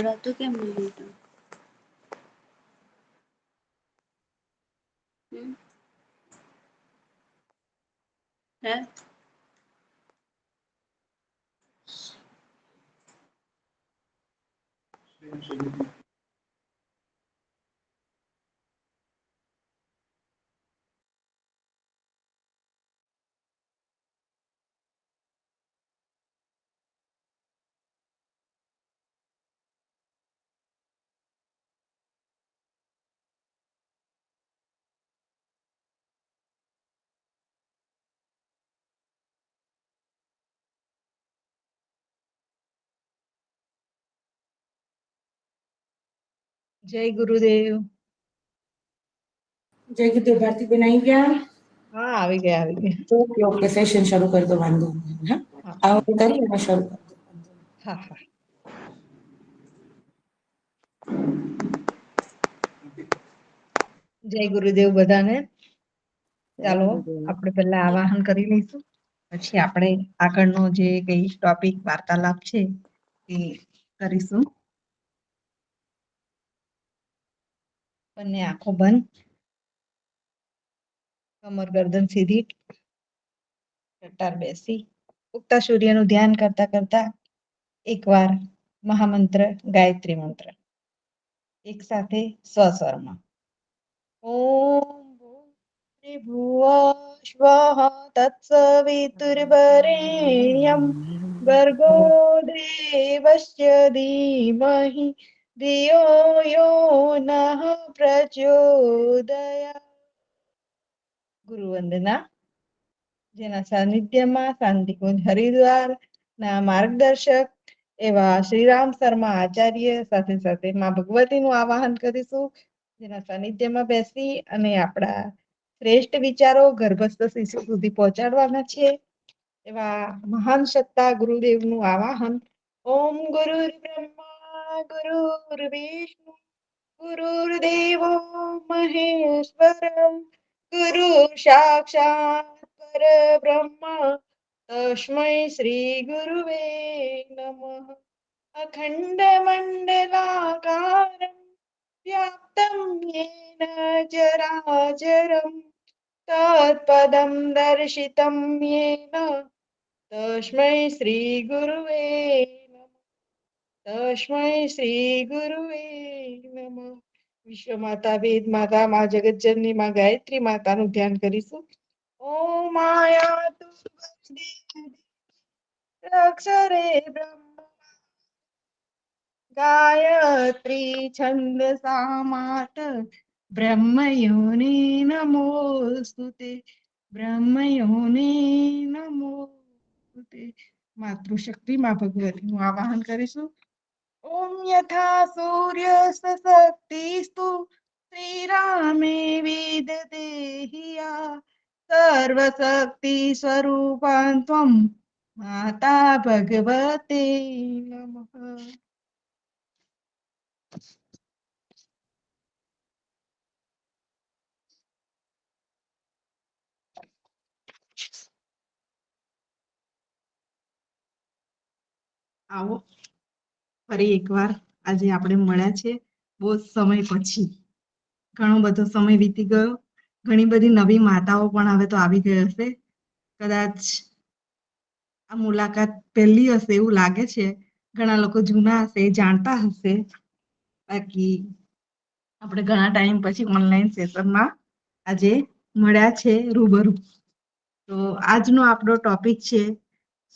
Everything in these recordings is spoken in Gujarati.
બોલાતું કેમ નહીં તું? હે? જય ગુરુદેવ. જય ગુરુદેવ. ભારતીબેન આવી ગયા? હા, આવી ગયા, આવી ગયા. ઓકે ઓકે, સેશન શરૂ કરી દો, વાંધો નહીં. હા, આવો કરી અને શરૂ કરી દો. હા હા. જય ગુરુદેવ બધાને. ચાલો આપણે પહેલા આવાહન કરી લઈશું, પછી આપણે આગળનો જે કઈ ટોપિક વાર્તાલાપ છે એ કરીશું. બંને આંખો બંધ, કમર ગરદન સીધી, કટાર બેસી, ઉગતા સૂર્યનું ધ્યાન કરતા કરતા એકવાર મહામંત્ર ગાયત્રી મંત્ર એક સાથે સ્વસ્વરમાં. ઓમ ભૂર્ભુવઃ સ્વઃ તત્સવિતુર્વરેણ્યં ભર્ગો દેવસ્ય ધીમહિ ધિયો યો નઃ પ્રચોદયાત્. ગુરુ વંદના. જેના સાનિધ્યમાં શાંતિકુંજ હરિદ્વાર ના માર્ગદર્શક એવા શ્રીરામ શર્મા આચાર્ય સાથે સાથે માં ભગવતીનું આવાહન કરીશું, જેના સાનિધ્યમાં બેસી અને આપણા શ્રેષ્ઠ વિચારો ગર્ભસ્થ શિશુ સુધી પહોંચાડવાના છે. એવા મહાન સત્તા ગુરુદેવનું આવાહન. ઓમ ગુરુર બ્રહ્મા ગુરુર વિષ્ણુ ગુરુર્દેવો મહેશ્વર ગુરુ સાક્ષાત પરબ્રહ્મ તસ્મૈ શ્રી ગુરુવે નમઃ. અખંડ મંડલાકારમ વ્યાપ્તમ યેન ચરાચરમ તત્પદમ દર્શિતમ યેન તસ્મૈ શ્રી ગુરુવે નમઃ. તસ્મૈ શ્રી ગુરુવે નમઃ. વિશ્વ માતા, વેદ માતા, મા જગતજનની, મા ગાયત્રી માતાનું ધ્યાન કરીશું. ઓમ માયાતુ અક્ષરે બ્રહ્મ ગાયત્રી છંદસા માત બ્રહ્મ યોનિ નમોસ્તુતે. બ્રહ્મ યોનિ નમોસ્તુતે. માતૃશક્તિ માં ભગવતીનું આવાહન કરીશું. ઓમ યથા સૂર્ય સશક્તિસ્તુ શ્રીરામે વિદદેહિયા સર્વશક્તિ સ્વરૂપાં ત્વં માતા ભગવતે નમઃ. આવો ફરી એકવાર આજે આપણે મળ્યા છે બહુ સમય પછી. ઘણો બધો સમય વીતી ગયો. ઘણી બધી નવી માતાઓ પણ હવે તો આવી ગઈ હશે. કદાચ આ મુલાકાત પહેલી હશે એવું લાગે છે. ઘણા લોકો જૂના હશે, જાણતા હશે. બાકી આપણે ઘણા ટાઈમ પછી ઓનલાઈન સેશનમાં આજે મળ્યા છે રૂબરૂ. તો આજનો આપણો ટોપિક છે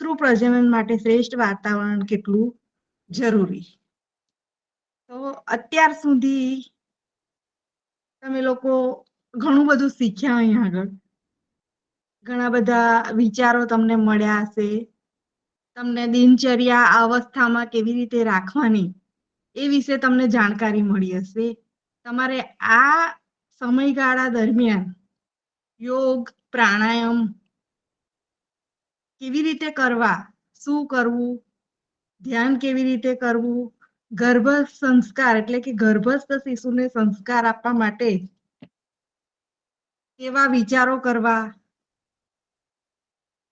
સુપ્રજનન માટે શ્રેષ્ઠ વાતાવરણ કેટલું જરૂરી. તો અત્યાર સુધી તમે લોકો ઘણું બધું શીખ્યા અહીં આગળ. ઘણા બધા વિચારો તમને મળ્યા હશે. તમને દિનચર્યા અવસ્થામાં કેવી રીતે રાખવાની એ વિશે તમને જાણકારી મળી હશે. તમારે આ સમયગાળા દરમિયાન યોગ, પ્રાણાયામ કેવી રીતે કરવા, શું કરવું, ધ્યાન કેવી રીતે કરવું, ગર્ભ સંસ્કાર એટલે કે ગર્ભસ્થ શિશુને સંસ્કાર આપવા માટે કેવા વિચારો કરવા,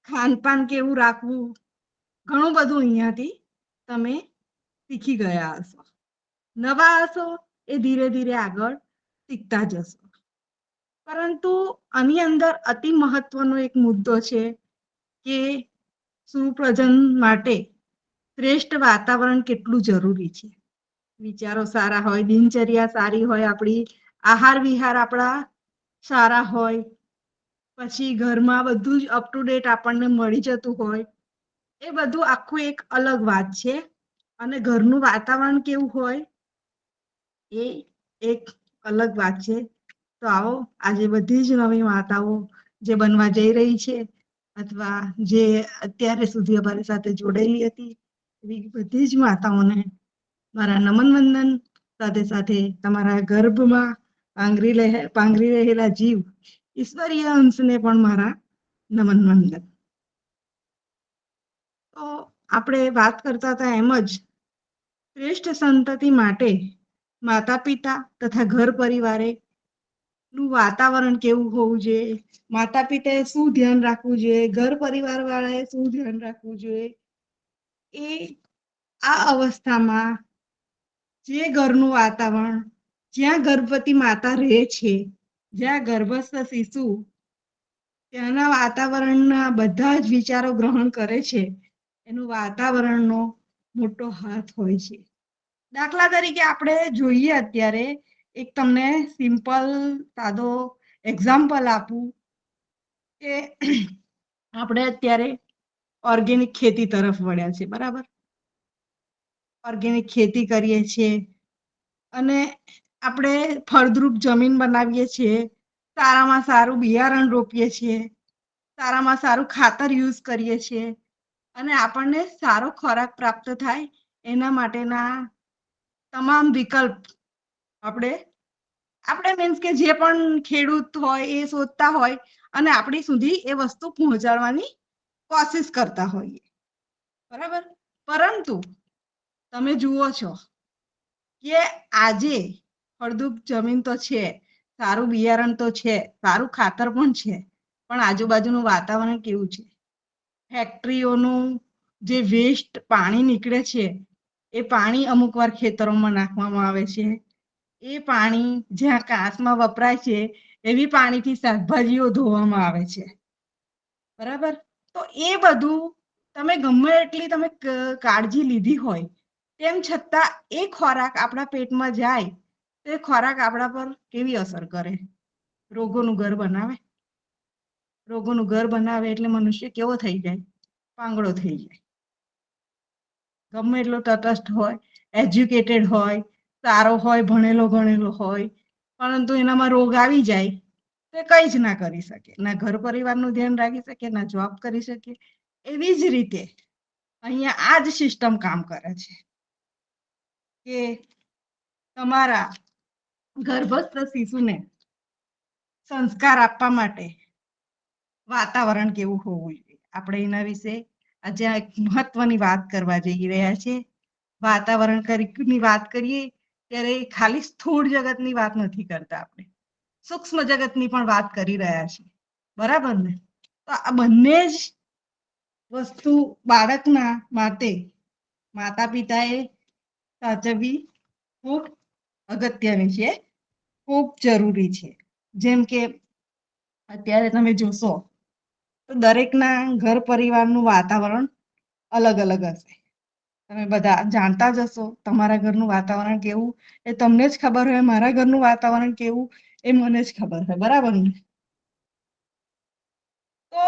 ખાનપાન કેવું રાખવું, ઘણું બધું અહીંયાથી તમે શીખી ગયા હશો. નવા હશો એ ધીરે ધીરે આગળ શીખતા જશો. પરંતુ આની અંદર અતિ મહત્વનો એક મુદ્દો છે કે સુપ્રજન માટે શ્રેષ્ઠ વાતાવરણ કેટલું જરૂરી છે. વિચારો સારા હોય, દિનચર્યા સારી હોય, આપણી આહાર વિહાર આપણા સારા હોય, પછી ઘરમાં બધું જ અપ ટુ ડેટ આપણને મળી જતું હોય, એ બધું આખું એક અલગ વાત છે. અને ઘરનું વાતાવરણ કેવું હોય એ એક અલગ વાત છે. તો આવો આજે બધી જ નવી માતાઓ જે બનવા જઈ રહી છે અથવા જે અત્યારે સુધી અમારી સાથે જોડેલી હતી એવી બધી જ માતાઓને મારા નમન વંદન, સાથે સાથે તમારા ગર્ભમાં પાંગરી રહેલા જીવ ઈશ્વરીય અંશને પણ મારા નમન વંદન. તો આપણે વાત કરતા હતા એમ જ શ્રેષ્ઠ સંતતિ માટે માતા પિતા તથા ઘર પરિવારે નું વાતાવરણ કેવું હોવું જોઈએ, માતા પિતાએ શું ધ્યાન રાખવું જોઈએ, ઘર પરિવાર વાળાએ શું ધ્યાન રાખવું જોઈએ, એ આ અવસ્થામાં જે ઘરનું વાતાવરણ, જ્યાં ગર્ભવતી માતા રહે છે, જ્યાં ગર્ભસ્થ શિશુ ત્યાંના વાતાવરણના બધા જ વિચારો ગ્રહણ કરે છે, એનું વાતાવરણનો મોટો હાથ હોય છે. દાખલા તરીકે આપણે જોઈએ અત્યારે એક તમને સિમ્પલ સાદો એક્ઝામ્પલ આપું કે આપણે અત્યારે ઓર્ગેનિક ખેતી તરફ વળ્યા છે, બરાબર? ઓર્ગેનિક ખેતી કરીએ છીએ અને આપણે ફળદ્રુપ જમીન બનાવીએ છીએ, સારામાં સારું બિયારણ રોપીએ છીએ, સારામાં સારું ખાતર યુઝ કરીએ છીએ અને આપણને સારો ખોરાક પ્રાપ્ત થાય એના માટેના તમામ વિકલ્પ આપણે મીન્સ કે જે પણ ખેડૂત હોય એ શોધતા હોય અને આપણી સુધી એ વસ્તુ પહોંચાડવાની કોશિશ કરતા હોઈએ, બરાબર? પરંતુ તમે જુઓ છો કે આજે ફળદ્રુપ જમીન તો છે, સારું બિયારણ તો છે, સારું ખાતર પણ છે, પણ આજુબાજુનું વાતાવરણ કેવું છે? ફેક્ટરીઓનું જે વેસ્ટ પાણી નીકળે છે એ પાણી અમુક વાર ખેતરોમાં નાખવામાં આવે છે. એ પાણી જ્યાં કાંસમાં વપરાય છે એવી પાણીથી શાકભાજીઓ ધોવામાં આવે છે, બરાબર? તો એ બધું તમે ગમે એટલી તમે કાળજી લીધી હોય તેમ છતાં એ ખોરાક આપણા પેટમાં જાય તો એ ખોરાક આપણા પર કેવી અસર કરે? રોગોનું ઘર બનાવે. રોગોનું ઘર બનાવે એટલે મનુષ્ય કેવો થઈ જાય? પાંગળો થઈ જાય. ગમે એટલો તટસ્થ હોય, એજ્યુકેટેડ હોય, સારો હોય, ભણેલો ગણેલો હોય, પરંતુ એનામાં રોગ આવી જાય તો કઈ જ ના કરી શકે, ના ઘર પરિવારનું ધ્યાન રાખી શકે, ના જોબ કરી શકે. એવી જ રીતે અહીંયા આ જ સિસ્ટમ કામ કરે છે કે તમારા ગર્ભસ્થ શિશુને સંસ્કાર આપવા માટે વાતાવરણ કેવું હોવું જોઈએ, આપણે એના વિશે આજે એક મહત્વની વાત કરવા જઈ રહ્યા છે. વાતાવરણની વાત કરીએ ત્યારે ખાલી સ્થૂળ જગતની વાત નથી કરતા, આપણે સૂક્ષ્મ જગતની પણ વાત કરી રહ્યા છીએ, બરાબર ને? તો આ બંને જ વસ્તુ બાળકના માટે માતા પિતાએ સાચવવી ખૂબ અગત્યની છે, ખૂબ જરૂરી છે. જેમ કે અત્યારે તમે જોશો તો દરેકના ઘર પરિવારનું વાતાવરણ અલગ અલગ હશે. તમે બધા જાણતા જ હશો તમારા ઘરનું વાતાવરણ કેવું એ તમને જ ખબર હોય, મારા ઘરનું વાતાવરણ કેવું એ મને જ ખબર હોય, બરાબર ને? તો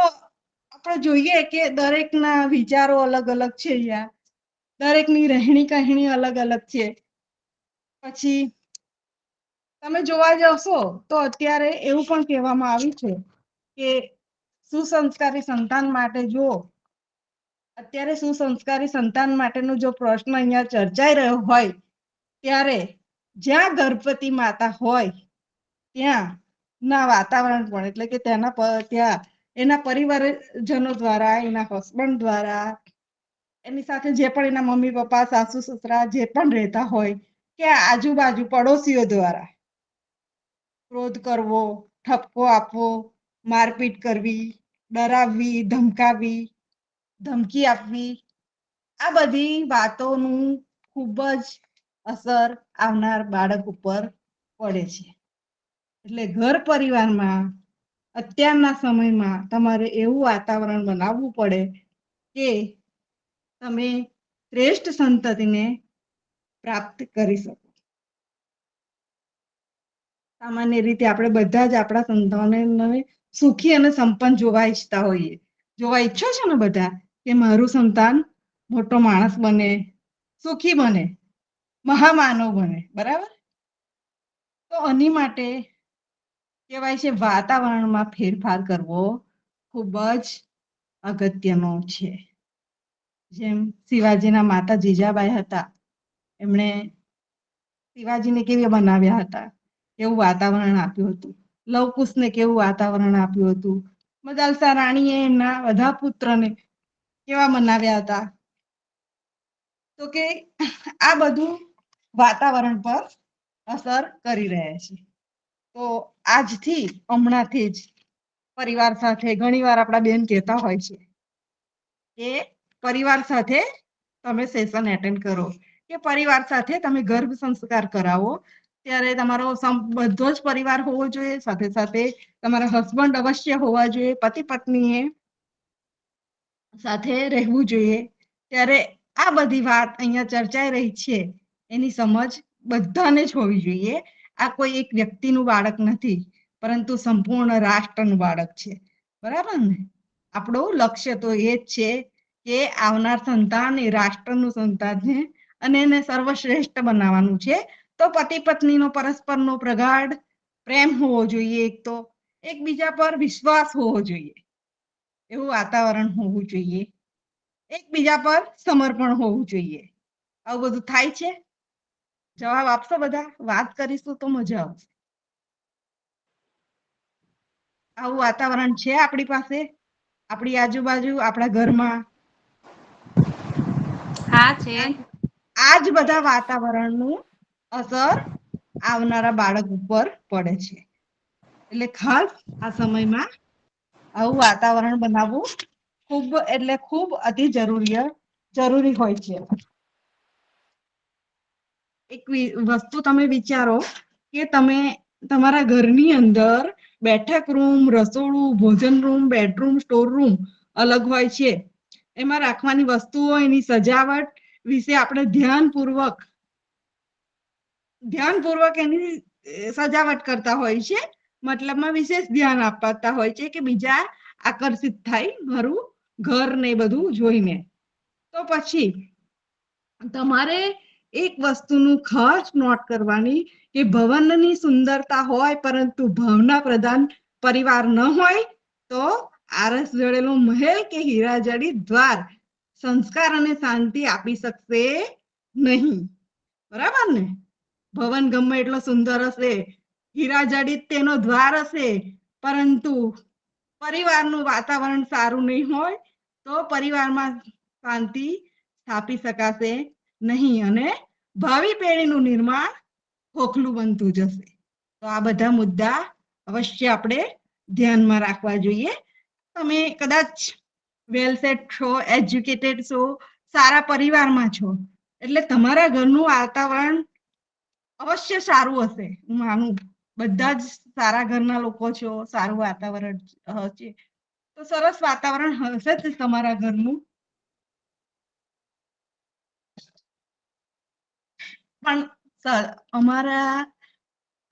આપણે જોઈએ કે દરેકના વિચારો અલગ અલગ છે, યાર દરેકની રહેણી કહેણી અલગ અલગ છે. પછી તમે જોવા જશો તો અત્યારે એવું પણ કહેવામાં આવ્યું છે કે સુસંસ્કારી સંતાન માટે જો અત્યારે સુસંસ્કારી સંતાન માટેનો જો પ્રશ્ન અહીંયા ચર્ચાઈ રહ્યો હોય ત્યારે જ્યાં ગર્ભવતી માતા હોય ત્યાં ના વાતાવરણ પણ એટલે કે ત્યાં એના પરિવારજનો દ્વારા, એના હસબન્ડ દ્વારા, એની સાથે જે પણ એના મમ્મી પપ્પા, સાસુ સસરા જે પણ રહેતા હોય કે આજુબાજુ પડોશીઓ દ્વારા ક્રોધ કરવો, ઠપકો આપવો, મારપીટ કરવી, ડરાવવી, ધમકાવવી, ધમકી આપવી, આ બધી વાતોનું ખૂબ જ અસર આવનાર બાળક ઉપર પડે છે. એટલે ઘર પરિવારમાં અત્યારના સમયમાં તમારે એવું વાતાવરણ બનાવવું પડે કે તમે શ્રેષ્ઠ સંતતિને પ્રાપ્ત કરી શકો. સામાન્ય રીતે આપણે બધા જ આપણા સંતાનોને સુખી અને સંપન્ન જોવા ઈચ્છતા હોઈએ. જોવા ઈચ્છો છો ને બધા કે મારું સંતાન મોટો માણસ બને, સુખી બને, મહામાનવ બને, બરાબર? તો આની માટે કહેવાય છે વાતાવરણમાં ફેરફાર કરવો ખૂબ જ અગત્યનો છે. જેમ શિવાજીના માતા જીજાબાઈ હતા, એમણે શિવાજીને કેવી બનાવ્યા હતા, કેવું વાતાવરણ આપ્યું હતું. લવકુશને કેવું વાતાવરણ આપ્યું હતું. મદાલસા રાણીએ એમના બધા પુત્રને કેવા મનાવ્યા હતા. તો કે આ બધું વાતાવરણ પર અસર કરી રહ્યા છે. તો આજથી હમણાંથી જ પરિવાર સાથે ઘણી વાર આપણા બેન કહેતા હોય છે કે પરિવાર સાથે તમે સેશન એટેન્ડ કરો, કે પરિવાર સાથે તમે ગર્ભ સંસ્કાર કરાવો. ત્યારે તમારો બધો જ પરિવાર હોવો જોઈએ, સાથે સાથે તમારા હસબન્ડ અવશ્ય હોવા જોઈએ, પતિ પત્નીએ સાથે રહેવું જોઈએ. ત્યારે આ બધી વાત અહીંયા ચર્ચાઈ રહી છે એની સમજ બધાને જ હોવી જોઈએ. આ કોઈ એક વ્યક્તિનું બાળક નથી, પરંતુ સંપૂર્ણ રાષ્ટ્રનું બાળક છે, બરાબર ને? આપણું લક્ષ્ય તો એ જ છે કે આવનાર સંતાન એ રાષ્ટ્રનું સંતાન છે અને એને સર્વશ્રેષ્ઠ બનાવવાનું છે. તો પતિ પત્નીનો પરસ્પરનો પ્રગાઢ પ્રેમ હોવો જોઈએ, એક તો એકબીજા પર વિશ્વાસ હોવો જોઈએ, એવું વાતાવરણ હોવું જોઈએ, એકબીજા પર સમર્પણ હોવું જોઈએ. આવું બધું થાય છે? જવાબ આપશો બધા? વાત કરીશું તો મજા આવશે. આવું વાતાવરણ છે આપણી પાસે, આપણી આજુબાજુ, આપણા ઘરમાં? હા છે. આ જ બધા વાતાવરણનું અસર આવનારા બાળક ઉપર પડે છે. એટલે ખાસ આ સમયમાં આવું વાતાવરણ બનાવવું ખૂબ એટલે ખૂબ અતિ જરૂરી હોય છે. એક વસ્તુ તમે વિચારો કે તમે તમારા ઘરની અંદર બેઠક રૂમ, રસોડું, ભોજન રૂમ, બેડરૂમ, સ્ટોર રૂમ અલગ હોય છે. એમાં રાખવાની વસ્તુઓ, એની સજાવટ વિશે આપણે ધ્યાનપૂર્વક એની સજાવટ કરતા હોય છે. મતલબમાં વિશેષ ધ્યાન આપતા હોય છે કે બીજા આકર્ષિત થાય મારું ઘર ને બધું જોઈને. તો પછી તમારે એક વસ્તુનું ખાસ નોટ કરવાની કે ભવનની સુંદરતા હોય પરંતુ ભાવના પ્રધાન પરિવાર ન હોય તો આરસ જડેલો મહેલ કે હીરા જડિત દ્વાર સંસ્કાર અને શાંતિ આપી શકશે નહીં, બરાબર ને? ભવન ગમે એટલો સુંદર હશે, હીરા જડિત તેનો દ્વાર હશે, પરંતુ પરિવારનું વાતાવરણ સારું નહીં હોય તો પરિવારમાં શાંતિ સ્થાપી શકાશે નહીં અને ભાવિ પેઢીનું નિર્માણ ખોખલું બનતું જશે. તો આ બધા મુદ્દા અવશ્ય આપણે ધ્યાનમાં રાખવા જોઈએ. તમે કદાચ વેલ સેટ છો, એજ્યુકેટેડ છો, સારા પરિવારમાં છો, એટલે તમારા ઘરનું વાતાવરણ અવશ્ય સારું હશે. હું માનું બધા જ સારા ઘરના લોકો છો, સારું વાતાવરણ હશે તો સરસ વાતાવરણ હશે જ તમારા ઘરનું. પણ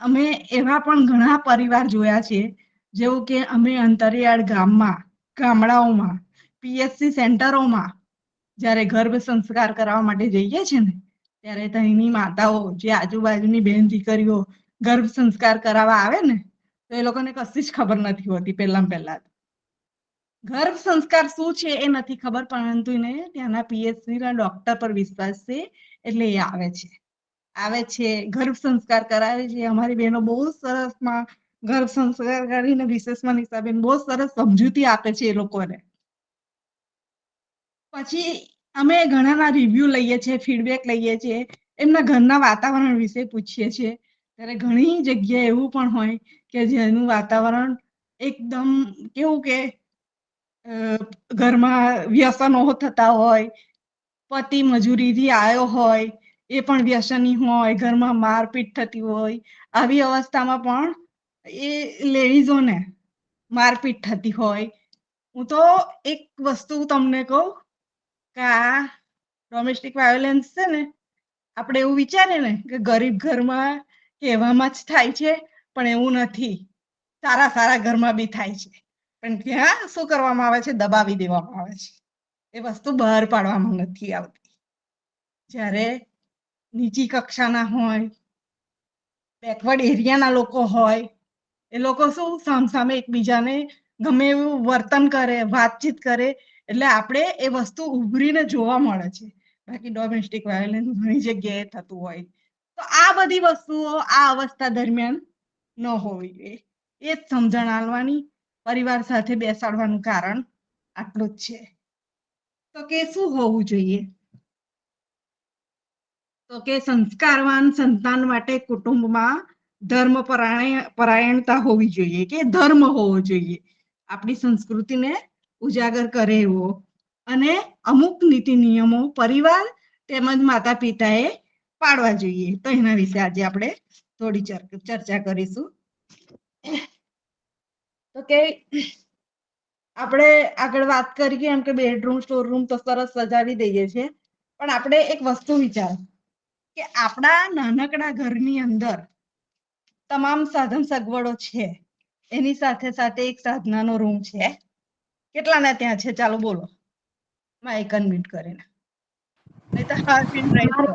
અમે એવા પણ ઘણા પરિવાર જોયા છે, જેવું કે અમે અંતરિયાળ ગામડાઓમાં, પીએચસી સેન્ટરોમાં જ્યારે ગર્ભ સંસ્કાર કરવા માટે જઈએ છે ને, ત્યારે ત્યાંની માતાઓ જે આજુબાજુની બેન દીકરીઓ ગર્ભ સંસ્કાર કરાવવા આવે ને, તો એ લોકોને કશી જ ખબર નથી હોતી. પહેલા ગર્ભ સંસ્કાર શું છે એ નથી ખબર, પરંતુ એને ત્યાંના પીએચસી ના ડોક્ટર પર વિશ્વાસ છે એટલે એ આવે છે, ગર્ભ સંસ્કાર કરાવે છે. અમારી બહેનો બહુ સરસમાં ગર્ભ સંસ્કાર કરીને વિશેષમાં નિશાબેન બહુ સરસ સમજૂતી આપે છે એ લોકોને. પછી અમે ઘણાના રિવ્યુ લઈએ છીએ, ફીડબેક લઈએ છીએ, એમના ઘરના વાતાવરણ વિશે પૂછીએ છીએ. ત્યારે ઘણી જગ્યાએ એવું પણ હોય કે જેનું વાતાવરણ એકદમ કેવું કે ઘરમાં વ્યસનો થતા હોય, પતિ મજૂરીથી આવ્યો હોય, એ પણ વ્યસની હોય, ઘરમાં મારપીટ થતી હોય, આવી અવસ્થામાં પણ એ લેડીઝોને મારપીટ થતી હોય. હું તો એક વસ્તુ તમને કહું કે આ ડોમેસ્ટિક વાયોલન્સ છે ને, આપણે એવું વિચારીએ ને કે ગરીબ ઘરમાં કે એવામાં જ થાય છે, પણ એવું નથી. સારા ઘરમાં બી થાય છે, પણ ત્યાં શું કરવામાં આવે છે? દબાવી દેવામાં આવે છે. એ વસ્તુ બહાર પાડવામાં નથી આવતી. જ્યારે નીચી કક્ષાના હોય, બેકવર્ડ એરિયાના લોકો હોય, એ લોકો શું સામસામે એકબીજાને ગમે એવું વર્તન કરે, વાતચીત કરે, એટલે આપણે એ વસ્તુ ઉભરીને જોવા મળે છે. બાકી ડોમેસ્ટિક વાયોલન્સ ઘણી જગ્યાએ થતું હોય. તો આ બધી વસ્તુઓ આ અવસ્થા દરમિયાન ન હોવી જોઈએ. એ જ સમજણ આલવાની, પરિવાર સાથે બેસાડવાનું કારણ આટલું જ છે. તો કે શું હોવું જોઈએ? તો કે સંસ્કારવાન સંતાન માટે કુટુંબમાં ધર્મ પરાયણતા હોવી જોઈએ, કે ધર્મ હોવો જોઈએ. આપણી સંસ્કૃતિને ઉજાગર કરે એવો, અને અમુક નીતિ નિયમો પરિવાર તેમજ માતા પિતાએ પાડવા જોઈએ. તો એના વિશે આજે આપણે થોડી ચર્ચા કરીશું. તો કે આપણે આગળ વાત કરીએ એમ કે બેડરૂમ, સ્ટોરરૂમ તો સરસ સજાવી દઈએ છીએ, પણ આપણે એક વસ્તુ વિચાર કે આપણા નાનકડા ઘરની અંદર તમામ સાધન સગવડો છે, એની સાથે સાથે એક સાધનાનો રૂમ છે. કેટલાના ત્યાં છે? ચાલો બોલો, માઇક અનમ્યુટ કરીને. નહીં તો હાથ રાઈઝ કરો.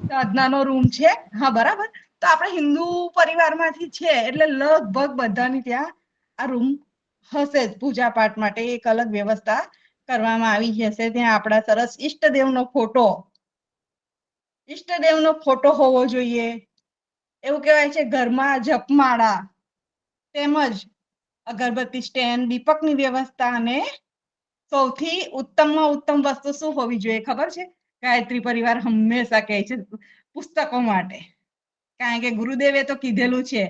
સાધનાનો રૂમ છે, હા બરાબર. તો આપણે હિન્દુ પરિવારમાંથી છે, એટલે લગભગ બધાની ત્યાં આ રૂમ હશે જ. પૂજા પાઠ માટે એક અલગ વ્યવસ્થા કરવામાં આવી હશે. ત્યાં આપણા સરસ ઈષ્ટદેવનો ફોટો હોવો જોઈએ. એવું કહેવાય છે ઘરમાં જપમાળા તેમજ અગરબત્તી સ્ટેન્ડ, દીપકની વ્યવસ્થા, અને સૌથી ઉત્તમમાં ઉત્તમ વસ્તુ શું હોવી જોઈએ ખબર છે? ગાયત્રી પરિવાર હંમેશા કહે છે પુસ્તકો માટે. કારણ કે ગુરુદેવે તો કીધેલું છે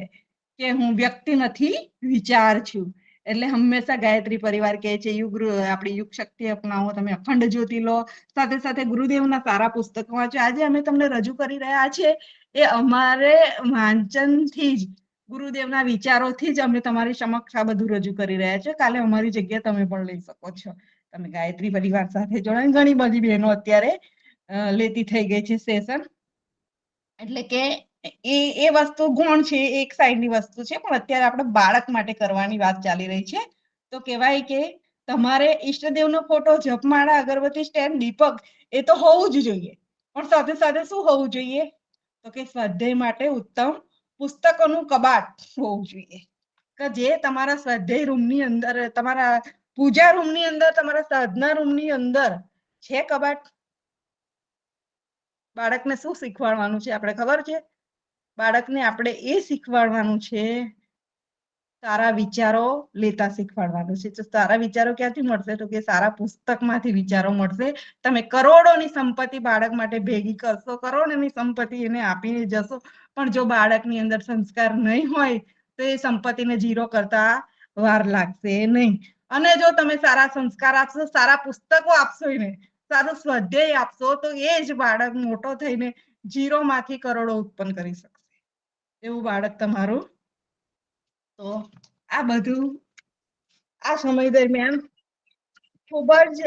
કે હું વ્યક્તિ નથી, વિચાર છું. એટલે હંમેશા ગાયત્રી પરિવાર કહે છે આપણી યુગ શક્તિ અપનાવો, તમે અખંડ જ્યોતિ લો, સાથે સાથે ગુરુદેવના સારા પુસ્તકો વાંચો. આજે અમે તમને રજૂ કરી રહ્યા છીએ એ અમારે વાંચનથી જ, ગુરુદેવના વિચારોથી જ અમે તમારી સમક્ષ આ બધું રજૂ કરી રહ્યા છીએ. કાલે અમારી જગ્યા તમે પણ લઈ શકો છો. તમે ગાયત્રી પરિવાર સાથે જોડાઈને, ઘણી બધી બહેનો અત્યારે લેતી થઈ ગઈ છે સેશન. એટલે કે એ વસ્તુ ગુણ છે, એક સાઈડની વસ્તુ છે, પણ અત્યારે આપણે બાળક માટે કરવાની વાત ચાલી રહી છે. તો કહેવાય કે તમારે ઈષ્ટદેવનો ફોટો, જપમાળા, અગરબત્તી સ્ટેન્ડ, દીપક એ તો હોવું જ જોઈએ, પણ સાથે સાથે શું હોવું જોઈએ? તો કે સ્વાધ્યાય માટે ઉત્તમ પુસ્તકોનું કબાટ હોવું જોઈએ. કે જે તમારા સ્વાધ્યાય રૂમની અંદર, તમારા પૂજા રૂમની અંદર, તમારા સાધના રૂમની અંદર છે કબાટ. બાળકને શું શીખવાડવાનું છે આપણે ખબર છે? બાળકને આપણે એ શીખવાડવાનું છે, સારા વિચારો લેતા શીખવાડવાનું છે. તો સારા વિચારો ક્યાંથી મળશે? તો કે સારા પુસ્તકમાંથી વિચારો મળશે. તમે કરોડોની સંપત્તિ બાળક માટે ભેગી કરશો, કરોડોની સંપત્તિ એને આપીને જશો, પણ જો બાળકની અંદર સંસ્કાર નહીં હોય તો એ સંપત્તિને જીરો કરતા વાર લાગશે નહીં. અને જો તમે સારા સંસ્કાર આપશો, સારા પુસ્તકો આપશો, એને સારું સ્વાધ્યાય આપશો, તો એ જ બાળક મોટો થઈને જીરોમાંથી કરોડો ઉત્પન્ન કરી શકશે. એવું બાળક તમારું. તો આ બધું આ સમય દરમિયાન ખૂબ જ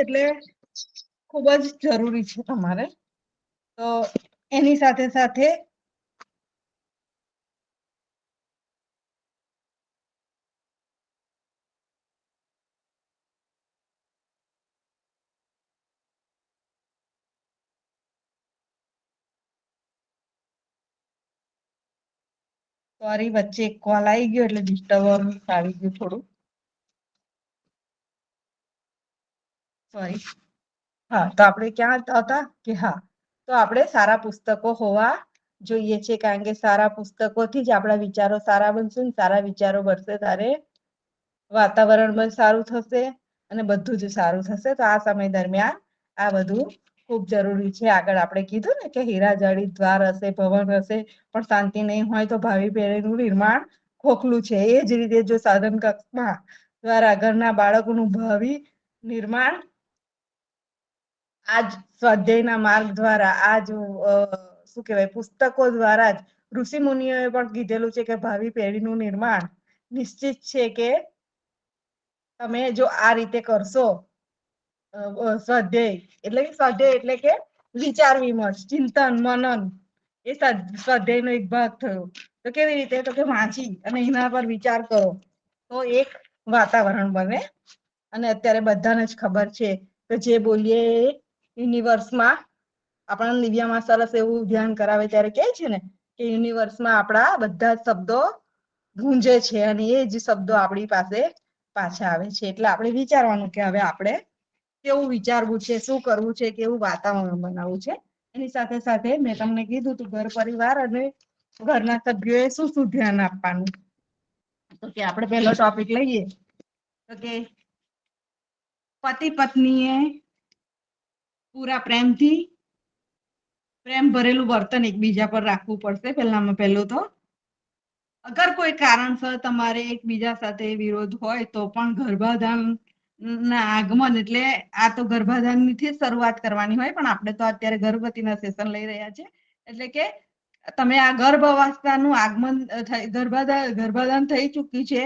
જરૂરી છે તમારે. તો એની સાથે સાથે સોરી, વચ્ચે એક કોલ આવી ગયો એટલે ડિસ્ટર્બન્સ આવી ગયું થોડું. સોરી. હા, તો આપણે ક્યાં હતા કે હા, તો આપણે સારા પુસ્તકો હોવા જોઈએ છે, કારણ કે સારા પુસ્તકોથી જ આપણા વિચારો સારા બનશે. સારા વિચારો બનશે ત્યારે વાતાવરણ પણ સારું થશે અને બધું જ સારું થશે. તો આ સમય દરમિયાન આ બધું ખૂબ જરૂરી છે. આગળ આપણે કીધું ને કે હીરાજડિત દ્વાર હશે, ભવન હશે, પણ શાંતિ નહીં હોય તો ભાવિ પેઢીનું નિર્માણ ખોખલું છે. એ જ રીતે જો સાધન કક્ષમાં દ્વારા ઘરના બાળકોનું ભાવિ નિર્માણ આ જ સ્વાધ્યાયના માર્ગ દ્વારા આ જ શું કહેવાય પુસ્તકો દ્વારા જ ઋષિ મુનિઓએ પણ કીધેલું છે કે ભાવિ પેઢીનું નિર્માણ નિશ્ચિત છે કે તમે જો આ રીતે કરશો સ્વાધ્યાય એટલે કે વિચાર વિમર્શ ચિંતન મનન એ સ્વાધ્યાયનો એક ભાગ થયો. તો કેવી રીતે? તો કે વાંચી અને એના પર વિચાર કરો તો એક વાતાવરણ બને. અને અત્યારે બધાને જ ખબર છે કે જે બોલીએ યુનિવર્સમાં આપણા દિવ્યામાં સરસ એવું ધ્યાન કરાવે ત્યારે કહે છે ને કે યુનિવર્સમાં આપણા બધા શબ્દો ગુંજે છે અને એ જ શબ્દો આપણી પાસે પાછા આવે છે. એટલે આપણે વિચારવાનું કે હવે આપણે કેવું વિચારવું છે, શું કરવું છે, કેવું વાતાવરણ બનાવવું છે. એની સાથે સાથે મેં તમને કીધું તું ઘર પરિવાર અને ઘરના સભ્યોએ શું શું ધ્યાન આપવાનું. તો કે આપણે પહેલો ટોપિક લઈએ તો કે પતિ પત્નીએ પૂરા પ્રેમ ભરેલું વર્તન એકબીજા પર રાખવું પડશે. પહેલામાં પહેલું તો અગર કોઈ કારણસર તમારે એકબીજા સાથે વિરોધ હોય તો પણ ગર્ભાધાન ના આગમન એટલે આ તો ગર્ભાધાનથી શરૂઆત કરવાની હોય, પણ આપણે તો અત્યારે ગર્ભવતીના સેશન લઈ રહ્યા છે. એટલે કે તમે આ ગર્ભ અવસ્થાનું આગમન ગર્ભાધાન થઈ ચૂક્યું છે,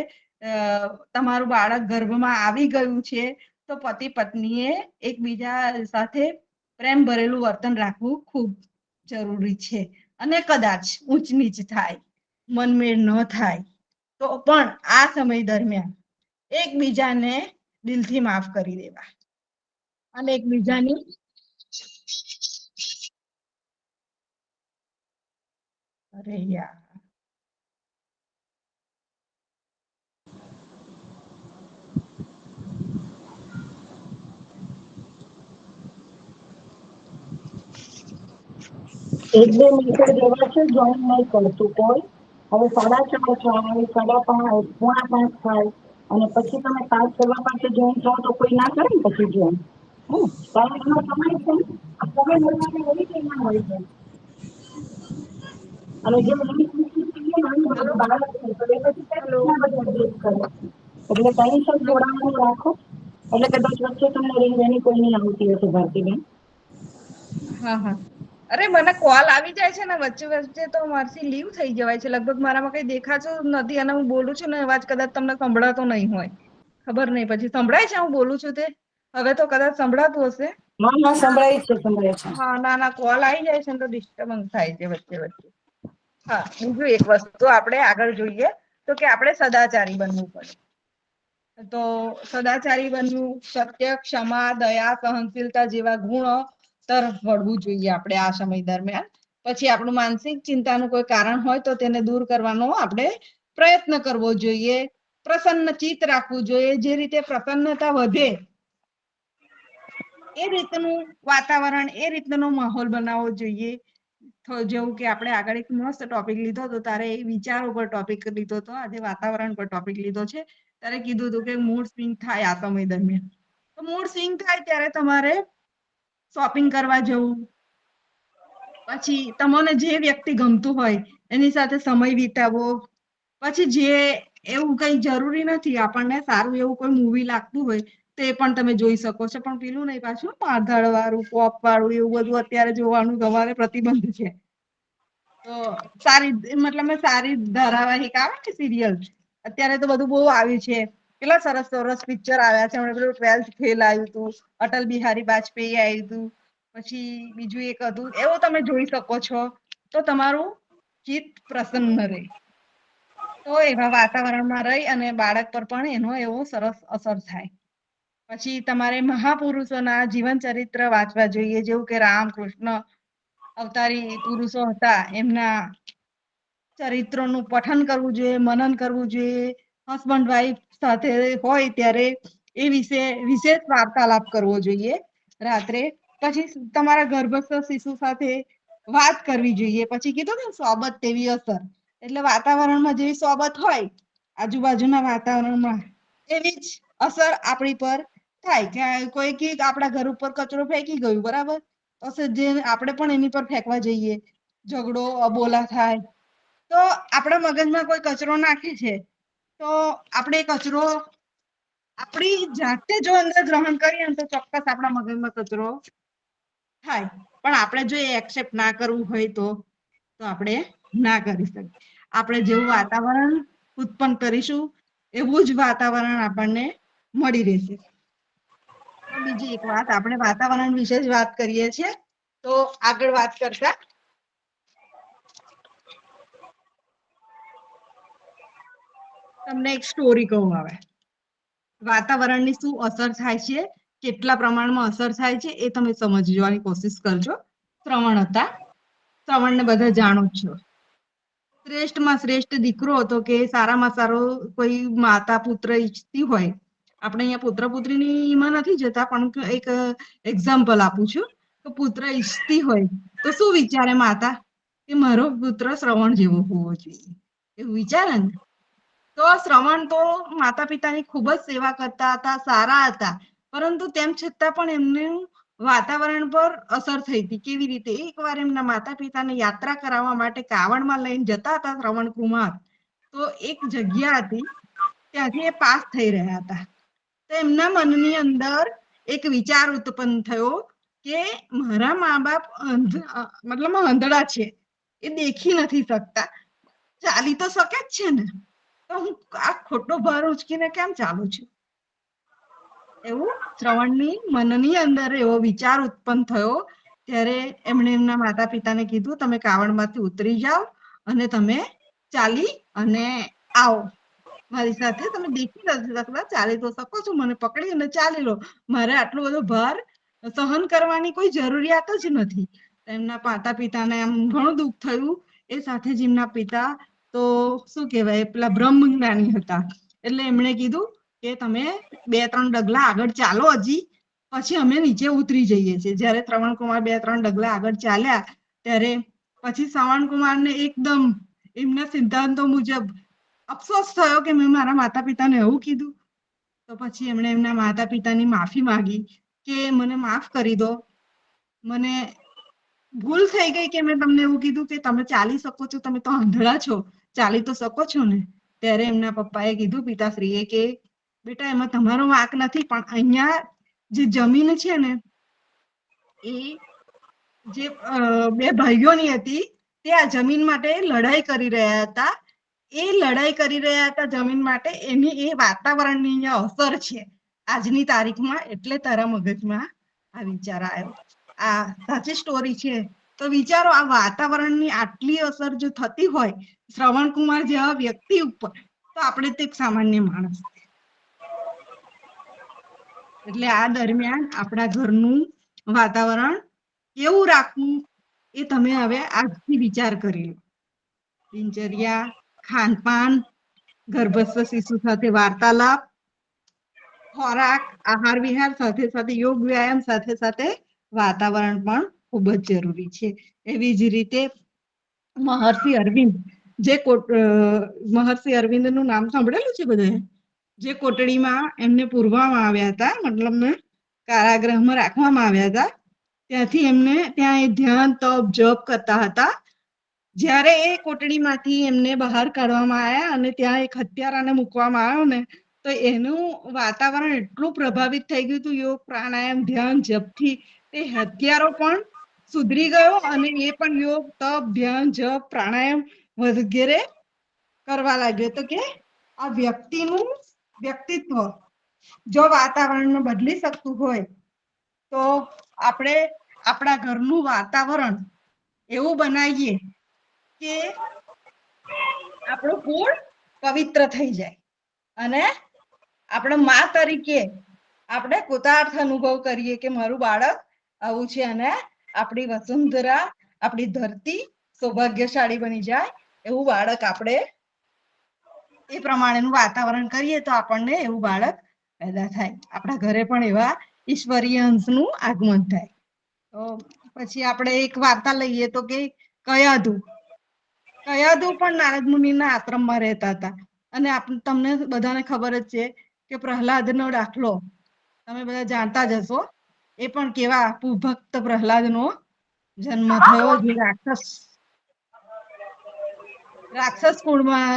તમારું બાળક ગર્ભમાં આવી ગયું છે, તો પતિ પત્નીએ એકબીજા સાથે પ્રેમ ભરેલું વર્તન રાખવું ખૂબ જરૂરી છે. અને કદાચ ઊંચ નીચ થાય, મનમેળ ન થાય તો પણ આ સમય દરમિયાન એકબીજાને દિલથી માફ કરી દેવા અને એકબીજાની અરે યાર એક બે મીટર જેવા છે, જોઈન નહીં કરતું કોઈ. હવે 4:30 થાય, 4:30, 4:45 થાય અને પછી તમે તાસ કરવા પાસે જોઈન થાવ તો કોઈ ના કરે ને પછી જોઈન. કારણ એનો સમય છે ને, આ સમય મળવાની એવી કંઈ ના હોય છે. અને જે હલો બાળક છે તો એ પછી હલો કેટલા બધા અભ્યાસ કરે. એટલે ટાઈમસર જોડાવાનું રાખો. એટલે કદાચ વચ્ચે તમને રિંગ એની કોઈ નહીં આવતી હશે ભારતીબેન. હા હા અરે મને કોલ આવી જાય છે ને વચ્ચે વચ્ચે તો મારથી લીવ થઈ જવાય છે. લગભગ મારામાં કઈ દેખાતું નથી અને હું બોલું છું ને અવાજ કદાચ તમને સંભળાતો નહીં હોય. ખબર નહીં પછી સંભળાય છે હું બોલું છું તે? હવે તો કદાચ સંભળાતું હશે. હા સંભળાય છે, સંભળાય છે. હા ના ના કોલ આવી જાય છે ને તો ડિસ્ટર્બન્સ થાય છે વચ્ચે વચ્ચે. હા બીજું એક વસ્તુ આપણે આગળ જોઈએ તો કે આપણે સદાચારી બનવું પડે. તો સદાચારી બનવું, સત્ય, ક્ષમા, દયા, સહનશીલતા જેવા ગુણો તરફ વળવું જોઈએ આપણે આ સમય દરમિયાન. પછી આપણું માનસિક ચિંતાનું કોઈ કારણ હોય તો તેને દૂર કરવાનો આપણે પ્રયત્ન કરવો જોઈએ. પ્રસન્ન ચિત્ત રાખવું જોઈએ. જે રીતે પ્રસન્નતા વધે એ રીતનું વાતાવરણ, એ રીતનો માહોલ બનાવવો જોઈએ. જેવું કે આપણે આગળ એક મસ્ત ટોપિક લીધો હતો, તારે એ વિચારો પર ટોપિક લીધો હતો, આજે વાતાવરણ પર ટોપિક લીધો છે. ત્યારે કીધું હતું કે મૂડ સ્વિંગ થાય આ સમય દરમિયાન. તો મૂડ સ્વિંગ થાય ત્યારે તમારે શોપિંગ કરવા જવું, પછી તમને જે વ્યક્તિ ગમતું હોય એની સાથે સમય વિતાવવો, પછી જે એવું કઈ જરૂરી નથી આપણને સારું એવું કોઈ મૂવી લાગતું હોય તે પણ તમે જોઈ શકો છો. પણ પેલું નહીં પાછું મારધાડ વાળું, પોપ વાળું એવું બધું અત્યારે જોવાનું તમારે પ્રતિબંધ છે. તો સારી ધારાવાહિક આવે ને સિરિયલ, અત્યારે તો બધું બહુ આવ્યું છે. કેટલા સરસ સરસ પિક્ચર આવ્યા છે. હમણાં પેલું 12th ફેલ આવ્યું હતું, અટલ બિહારી વાજપેયી આવ્યું હતું, પછી બીજું એક હતું. એવું તમે જોઈ શકો છો તો તમારું ચિત્ત પ્રસન્ન રહે. તો એવા વાતાવરણમાં રહી અને બાળક પર પણ એનો એવો સરસ અસર થાય. પછી તમારે મહાપુરુષોના જીવન ચરિત્ર વાંચવા જોઈએ. જેવું કે રામ, કૃષ્ણ અવતારી પુરુષો હતા, એમના ચરિત્રોનું પઠન કરવું જોઈએ, મનન કરવું જોઈએ. હસબન્ડ વાઈફ સાથે હોય ત્યારે એ વિશેષ વાર્તાલાપ કરવો જોઈએ રાત્રે. પછી તમારા ગર્ભસ્થ શિશુ સાથે વાત કરવી જોઈએ. પછી કીધું ને સોબત તેવી અસર, એટલે વાતાવરણમાં જેવી સોબત હોય આજુબાજુના વાતાવરણમાં એવી જ અસર આપણી પર થાય. કે કોઈ આપણા ઘર ઉપર કચરો ફેંકી ગયું બરાબર, તો જે આપણે પણ એની પર ફેંકવા જઈએ, ઝઘડો અબોલા થાય. તો આપણા મગજમાં કોઈ કચરો નાખે છે તો આપણે કચરો આપણી જાતે જો અંદર ગ્રહણ કરીએ ને તો ચોક્કસ આપણા મગજમાં કચરો થાય, પણ આપણે જો એ એક્સેપ્ટ ના કરવું હોય તો આપણે ના કરી શકીએ. આપણે જેવું વાતાવરણ ઉત્પન્ન કરીશું એવું જ વાતાવરણ આપણને મળી રહેશે. તો બીજી એક વાત, આપણે વાતાવરણ વિશે જ વાત કરીએ છીએ, તો આગળ વાત કરતા તમને એક સ્ટોરી કહું. હવે વાતાવરણની શું અસર થાય છે, કેટલા પ્રમાણમાં અસર થાય છે, એ તમે સમજવાની કોશિશ કરજો. શ્રવણ હતા, શ્રવણને બધા જાણો જ છો. શ્રેષ્ઠમાં શ્રેષ્ઠ દીકરો હતો કે સારામાં સારો કોઈ માતા પુત્ર ઈચ્છતી હોય. આપણે અહીંયા પુત્ર પુત્રીની નથી જતા, પણ એક એક્ઝામ્પલ આપું છું. તો પુત્ર ઈચ્છતી હોય તો શું વિચારે માતા, કે મારો પુત્ર શ્રવણ જેવો હોવો જોઈએ, એવું વિચારે ને. તો શ્રવણ તો માતા પિતાની ખૂબ જ સેવા કરતા હતા, સારા હતા, પરંતુ તેમ છતાં પણ એમનું વાતાવરણ પર અસર થઈ હતી. કેવી રીતે? એકવાર એમના માતા પિતાને યાત્રા કરાવવા માટે કાવડમાં લઈને જતા હતા શ્રવણ કુમાર. તો એક જગ્યા હતી, ત્યાંથી એ પાસ થઈ રહ્યા હતા. તો એમના મનની અંદર એક વિચાર ઉત્પન્ન થયો કે મારા મા બાપ મતલબ આંધળા છે, એ દેખી નથી શકતા, ચાલી તો શકે જ છે ને, તો હું આ ખોટો ભાર ઉચકીને કેમ ચાલું છું? એવું શ્રવણની મનની અંદર એવો વિચાર ઉત્પન્ન થયો. ત્યારે એમણે એમના માતા પિતાને કીધું, તમે કાવડમાંથી ઉતરી જાઓ અને તમે ચાલી અને આવો મારી સાથે. તમે દેખી નથી શકતા, ચાલી તો શકો છો, મને પકડી અને ચાલી લો, મારે આટલો બધો ભાર સહન કરવાની કોઈ જરૂરિયાત જ નથી. એમના માતા પિતાને એમ ઘણું દુઃખ થયું. એ સાથે જ એમના પિતા તો શું કહેવાય, પેલા બ્રહ્મ જ્ઞાની હતા, એટલે એમણે કીધું કે તમે 2-3 ડગલા આગળ ચાલો હજી, પછી અમે નીચે ઉતરી જઈએ છીએ. જ્યારે શ્રવણકુમાર 2-3 ડગલા આગળ ચાલ્યા, ત્યારે પછી શ્રવણકુમારને એકદમ એમના સિદ્ધાંતો મુજબ અફસોસ થયો કે મેં મારા માતા પિતાને એવું કીધું. તો પછી એમણે એમના માતા પિતાની માફી માંગી કે મને માફ કરી દો, મને ભૂલ થઈ ગઈ કે મેં તમને એવું કીધું કે તમે ચાલી શકો છો, તમે તો આંધળા છો, ચાલી તો શકો છો ને. ત્યારે એમના પપ્પાએ કીધું, પિતાશ્રીએ, કે બેટા એમાં તમારો વાંક નથી, પણ અહીંયા જે જમીન છે ને, એ જે 2 ભાઈઓની હતી, તે આ જમીન માટે લડાઈ કરી રહ્યા હતા. એ લડાઈ કરી રહ્યા હતા જમીન માટે, એની એ વાતાવરણની અહીંયા અસર છે આજની તારીખમાં, એટલે તારા મગજમાં આ વિચાર આવ્યો. આ સાચી સ્ટોરી છે. તો વિચારો, આ વાતાવરણની આટલી અસર જો થતી હોય શ્રવણકુમાર જેવા વ્યક્તિ ઉપર, તો આપણે તો એક સામાન્ય માણસ. એટલે આ દરમિયાન આપણા ઘરનું વાતાવરણ કેવું રાખવું, એ તમે હવે આજથી વિચાર કરી લો. દિનચર્યા, ખાનપાન, ગર્ભસ્થ શિશુ સાથે વાર્તાલાપ, ખોરાક, આહાર વિહાર, સાથે સાથે યોગ વ્યાયામ, સાથે સાથે વાતાવરણ પણ ખૂબ જ જરૂરી છે. એવી જ રીતે મહર્ષિ અરવિંદ, મહર્ષિ અરવિંદનું નામ સાંભળેલું છે બધાએ? જે કોટડીમાં એમને પૂરવામાં આવ્યા હતા, મતલબ કારાગૃહમાં રાખવામાં આવ્યા હતા, ત્યાંથી એમને ત્યાં એ ધ્યાન, તપ, જપ કરતા હતા. જ્યારે એ કોટડીમાંથી એમને બહાર કાઢવામાં આવ્યા અને ત્યાં એક હત્યારાને મૂકવામાં આવ્યો ને, તો એનું વાતાવરણ એટલું પ્રભાવિત થઈ ગયું હતું યોગ, પ્રાણાયામ, ધ્યાન, જપથી. એ હત્યારો પણ સુધરી ગયો અને એ પણ યોગ, તપ, ધ્યાન, જપ, પ્રાણાયામ વગેરે કરવા લાગ્યો. તો કે આ વ્યક્તિનું વ્યક્તિત્વ જો વાતાવરણ બદલી શકતું હોય, તો આપણે આપણા ઘરનું વાતાવરણ એવું બનાવીએ કે આપણું કુળ પવિત્ર થઈ જાય અને આપણે મા તરીકે આપણે કૃતાર્થ અનુભવ કરીએ કે મારું બાળક આવું છે, અને આપણી વસુંધરા, આપણી ધરતી સૌભાગ્યશાળી બની જાય. એવું બાળક આપણે એ પ્રમાણેનું વાતાવરણ કરીએ તો આપણને એવું બાળક પેદા થાય. આપણા ઘરે પણ એવા ઈશ્વરીય અંશનું આગમન થાય. તો પછી આપણે એક વાર્તા લઈએ તો કે કયાધુ પણ નારદ મુનિના આશ્રમમાં રહેતા હતા. અને તમને બધાને ખબર જ છે કે પ્રહલાદનો દાખલો તમે બધા જાણતા જ હશો. એ પણ કેવા ભક્ત પ્રહલાદનો જન્મ થયો, જે રાક્ષસ કુળમાં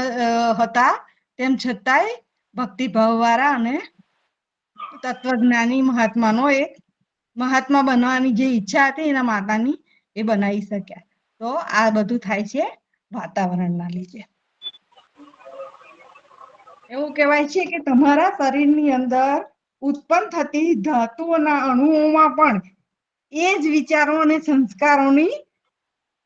હતા, તેમ છતાંય ભક્તિભાવ વાળા અને તત્વજ્ઞાની મહાત્માનો એક મહાત્મા બનવાની જે ઈચ્છા હતી એના માતાની એ બનાવી શક્યા. તો આ બધું થાય છે વાતાવરણના લીધે. એવું કહેવાય છે કે તમારા શરીરની અંદર ઉત્પન્ન થતી ધાતુઓના અણુઓમાં પણ એ જ વિચારો અને સંસ્કારોની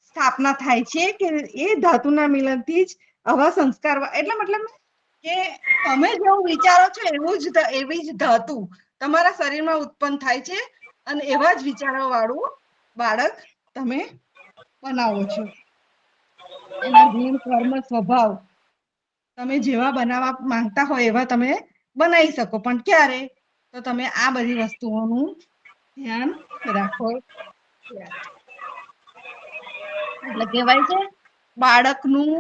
સ્થાપના થાય છે કે એ ધાતુના મિલનથી જ આવા સંસ્કાર એટલે મતલબ કે તમે જેવું વિચારો છો એવી જ ધાતુ તમારા શરીરમાં ઉત્પન્ન થાય છે અને એવા જ વિચારો વાળું બાળક તમે બનાવો છો. એના ગુણ, કર્મ, સ્વભાવ તમે જેવા બનાવવા માંગતા હોય એવા તમે બનાવી શકો, પણ ક્યારે? તો તમે આ બધી વસ્તુઓનું ધ્યાન રાખો. એટલે કહેવાય છે બાળકનું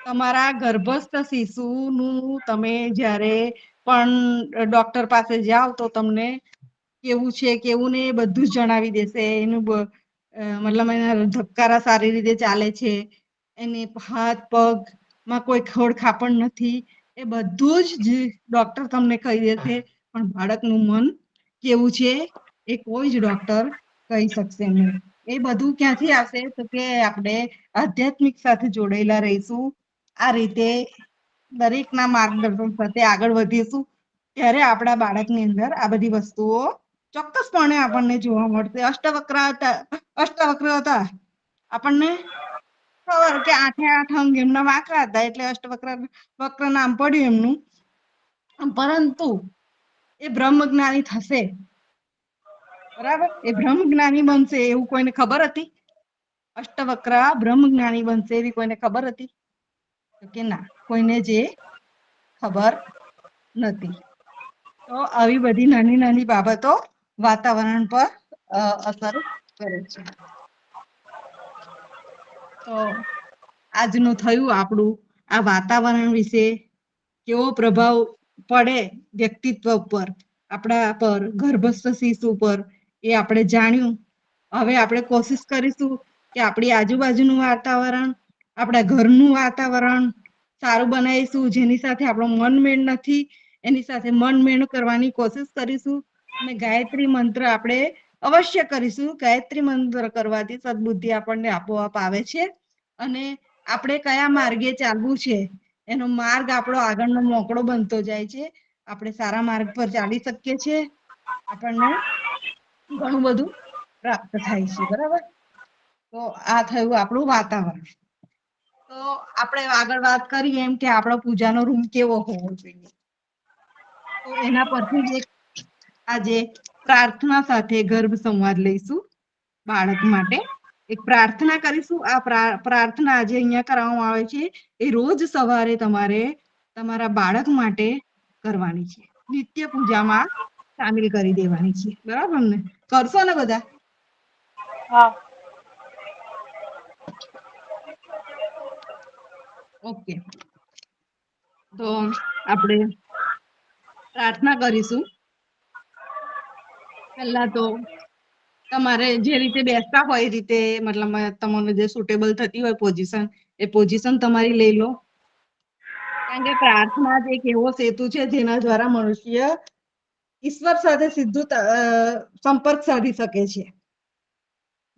તમારા ગર્ભસ્થ શિશુનું તમે જ્યારે પણ ડોક્ટર પાસે જાઓ તો તમને કેવું છે કેવું નહીં એ બધું જ જણાવી દેશે. એનું મતલબ એના ધબકારા સારી રીતે ચાલે છે, એને હાથ પગમાં કોઈ ખોડ-ખાપણ નથી, એ બધું જ ડોક્ટર તમને કહી દેશે. પણ બાળકનું મન કેવું છે એ કોઈ જ ડોક્ટર કહી શકશે નહીં. એ બધું ક્યાંથી આવશે? તો કે આપણે આધ્યાત્મિક સાથે જોડાયેલા રહીશું. આ રીતે દરેકના માર્ગદર્શન સાથે આગળ વધીશું ત્યારે આપણા બાળકની અંદર આ બધી વસ્તુઓ ચોક્કસપણે આપણને જોવા મળશે. અષ્ટવક્ર હતા આપણને ખબર કે 8 અંગ એમના વાંકા હતા એટલે વક્ર નામ પડ્યું એમનું. પરંતુ એ બ્રહ્મજ્ઞાની થશે, બરાબર? એ બ્રહ્મજ્ઞાની બનશે એવું કોઈને ખબર હતી? અષ્ટવક્ર બ્રહ્મજ્ઞાની બનશે એવી કોઈને ખબર હતી? તો કે ના, કોઈને જે ખબર નથી. તો આવી બધી નાની નાની બાબતો વાતાવરણ પર અસર કરે છે. તો આજનું થયું આપણું આ વાતાવરણ વિશે કેવો પ્રભાવ પડે વ્યક્તિત્વ પર, આપણા પર, ગર્ભસ્થ શિશુ પર, એ આપણે જાણ્યું. હવે આપણે કોશિશ કરીશું કે આપણી આજુબાજુનું વાતાવરણ, આપણા ઘરનું વાતાવરણ સારું બનાવીશું. જેની સાથે આપણો મનમેળ નથી એની સાથે મનમેળ કરવાની કોશિશ કરીશું. અને ગાયત્રી મંત્ર આપણે અવશ્ય કરીશું. ગાયત્રી મંત્ર કરવાથી સદબુદ્ધિ આપણને આપોઆપ આવે છે અને આપણે કયા માર્ગે ચાલવું છે એનો માર્ગ આપણો આગળનો મોકળો બનતો જાય છે. આપણે સારા માર્ગ પર ચાલી શકીએ છીએ. આપણને ઘણું બધું પ્રાપ્ત થાય છે, બરાબર? તો આ થયું આપણું વાતાવરણ. તો આપણે આગળ વાત કરીએ એમ કે આપણો પૂજાનો રૂમ કેવો હોવો જોઈએ. તો એના પરથી જ આજે પ્રાર્થના સાથે ગર્ભ સંવાદ લઈશું. બાળક માટે એક પ્રાર્થના કરીશું. આ પ્રાર્થના આજે અહીંયા કરવામાં આવે છે એ રોજ સવારે તમારે તમારા બાળક માટે કરવાની છે. નિત્ય પૂજામાં સામેલ કરી દેવાની છે, બરાબર ને? કરશો ને બધા? હા. ઓકે. તો આપણે પ્રાર્થના કરીશું. પહેલા તો તમારે જે રીતે બેસતા હોય એ રીતે, મતલબ તમને જે સુટેબલ થતી હોય પોઝિશન, એ પોઝિશન તમારી લઈ લો. કારણ કે પ્રાર્થના જ એક એવો સેતુ છે જેના દ્વારા મનુષ્ય ઈશ્વર સાથે સીધું સંપર્ક સાધી શકે છે.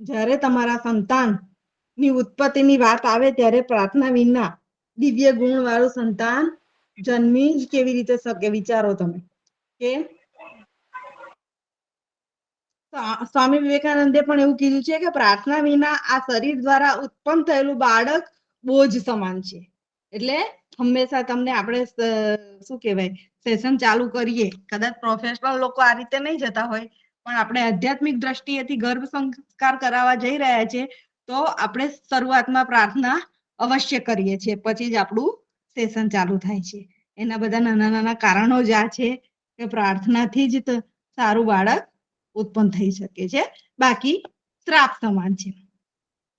જ્યારે તમારા સંતાનની ઉત્પત્તિની વાત આવે ત્યારે પ્રાર્થના વિના દિવ્ય ગુણ વાળું સંતાન જન્મી જ કેવી રીતે શકે? વિચારો તમે કે સ્વામી વિવેકાનંદે પણ એવું કીધું છે કે પ્રાર્થના વિના આ શરીર દ્વારા ઉત્પન્ન થયેલું બાળક બોજ સમાન છે. એટલે હંમેશા તમને આપણે શું કહેવાય સેશન ચાલુ કરીએ, કદાચ પ્રોફેશનલ લોકો આ રીતે નહીં જતા હોય, પણ આપણે આધ્યાત્મિક દ્રષ્ટિએથી ગર્ભ સંસ્કાર કરાવવા જઈ રહ્યા છે તો આપણે શરૂઆતમાં પ્રાર્થના અવશ્ય કરીએ છીએ, પછી જ આપણું સેશન ચાલુ થાય છે. એના બધા નાના નાના કારણો જ આ છે કે પ્રાર્થનાથી જ સારું બાળક ઉત્પન્ન થઈ શકે છે. બાકી શ્રાપ સમાન છે.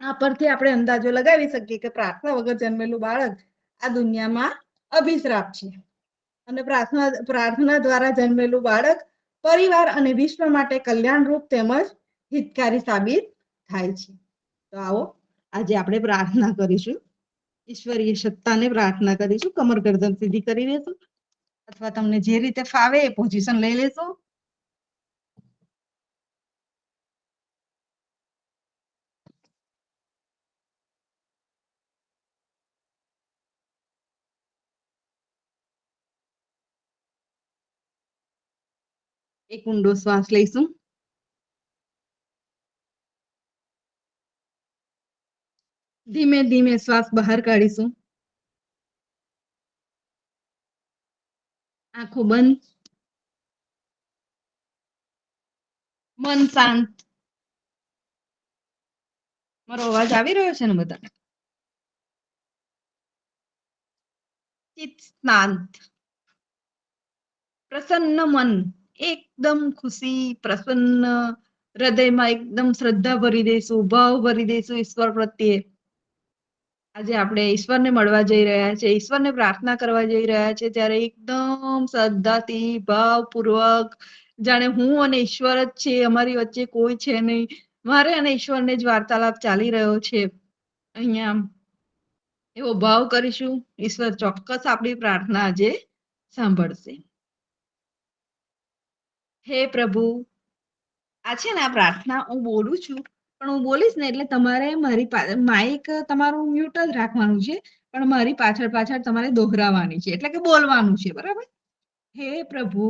આ પરથી આપણે અંદાજો લગાવી શકીએ કે પ્રાર્થના વગર જન્મેલું બાળક આ દુનિયામાં અભિશ્રાપ છે અને પ્રાર્થના દ્વારા જન્મેલું બાળક પરિવાર અને વિશ્વ માટે કલ્યાણરૂપ તેમજ હિતકારી સાબિત થાય છે. તો આવો આજે આપણે પ્રાર્થના કરીશું. ઈશ્વરીય સત્તાને પ્રાર્થના કરીશું. કમર ગરદન સીધી કરી લેશું અથવા તમને જે રીતે ફાવે એ પોઝિશન લઈ લેશો. એક ઊંડો શ્વાસ લઈશું. ધીમે ધીમે શ્વાસ બહાર કાઢીશું. આંખો બંધ, મન શાંત. મારો અવાજ આવી રહ્યો છે ને બધા? ચિત્ત શાંત, પ્રસન્ન મન, એકદમ ખુશી, પ્રસન્ન હૃદયમાં એકદમ શ્રદ્ધા ભરી દઈશું, ભાવ ભરી દઈશું ઈશ્વર પ્રત્યે. આજે આપણે ઈશ્વરને મળવા જઈ રહ્યા છે, ઈશ્વરને પ્રાર્થના કરવા જઈ રહ્યા છે, ત્યારે એકદમ શ્રદ્ધાથી ભાવપૂર્વક જાણે હું અને ઈશ્વર જ છે, અમારી વચ્ચે કોઈ છે નહીં, મારે અને ઈશ્વરને જ વાર્તાલાપ ચાલી રહ્યો છે. અહીંયા એવો ભાવ કરીશું, ઈશ્વર ચોક્કસ આપણી પ્રાર્થના આજે સાંભળશે. હે પ્રભુ, આ છે ને આ પ્રાર્થના હું બોલું છું, પણ હું બોલીશ ને એટલે તમારે મારી માઇક તમારું મ્યુટ જ રાખવાનું છે, પણ મારી પાછળ પાછળ તમારે દોહરાવવાની છે, એટલે કે બોલવાનું છે, બરાબર? હે પ્રભુ,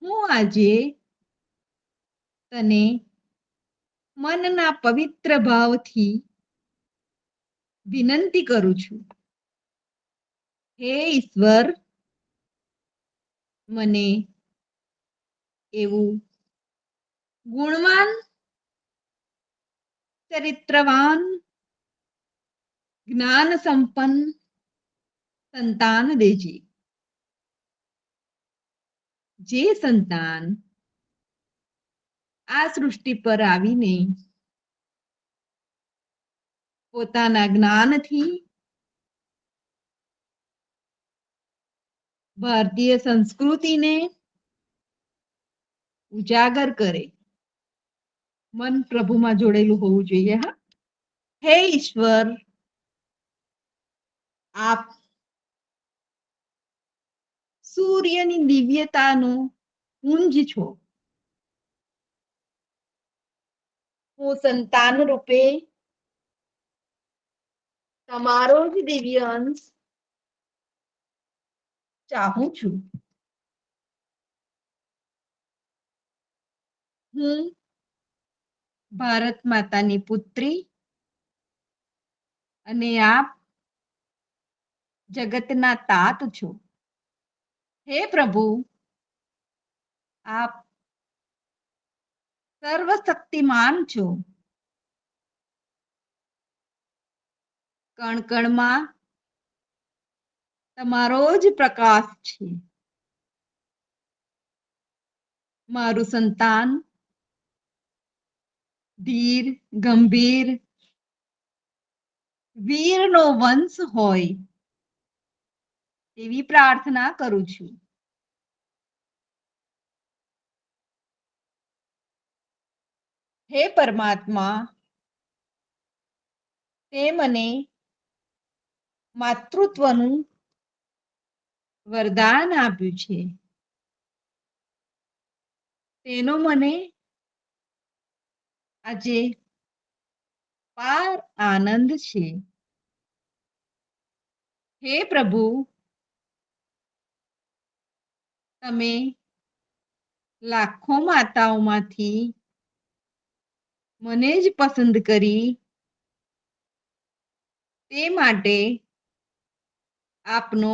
હું આજે તને મનના પવિત્ર ભાવથી વિનંતી કરું છું. હે ઈશ્વર, મને એવું ગુણવાન, ચરિત્રવાન, જ્ઞાન સંપન્ન સંતાન દેજે, જે સંતાન આ સૃષ્ટિ પર આવીને પોતાના જ્ઞાનથી ભારતીય સંસ્કૃતિને ઉજાગર કરે. મન પ્રભુમાં જોડેલું હોવું જોઈએ. હા, હે ઈશ્વર, આપ સૂર્યની દિવ્યતાનો પુંજ છો. હું સંતાન રૂપે તમારો જ દિવ્ય અંશ ચાહું છું. હું ભારત માતાની પુત્રી અને આપ જગતના તાત છો. હે પ્રભુ, આપ સર્વશક્તિમાન છો. કણ કણમાં તમારો જ પ્રકાશ છે. મારું સંતાન ધીર, ગંભીર, વીરનો વંશ હોય એવી પ્રાર્થના કરું છું. હે પરમાત્મા, તે મને માતૃત્વનું વરદાન આપ્યું છે. તેનો મને આજે પાર આનંદ છે. હે પ્રભુ, તમે લાખો માતાઓમાંથી મને જ પસંદ કરી, તે માટે આપનો